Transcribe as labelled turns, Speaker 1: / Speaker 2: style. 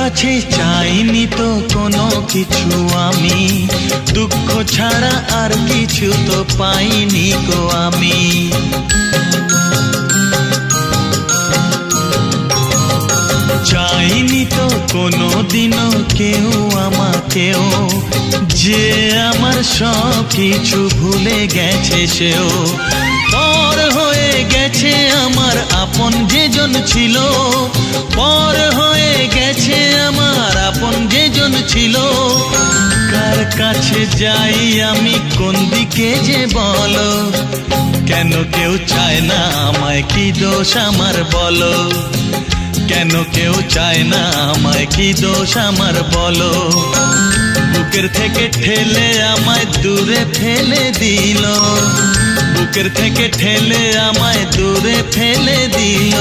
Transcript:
Speaker 1: কাছে চাইনি তো কোনো কিছু আমি, দুঃখ ছাড়া আর কিছু তো পাইনি গো আমি। চাইনি তো কোনো দিনও কেউ আমাকেও, যে আমার সব কিছু ভুলে গেছে সেও। পর হয়ে গেছে আমার আপন যেজন ছিল, পর হয়ে গেছে আমার আপন যেজন ছিল। কার কাছে যাই আমি, কোন দিকে যে বলো, কেন কেউ চায় না আমায়, কি দোষ আমার বলো, কেন কেউ চায় না আমায়, কি দোষ আমার বলো। বুকের থেকে ঠেলে আমায় দূরে ফেলে দিল, বুকের থেকে ঠেলে আমায় দূরে ফেলে দিল।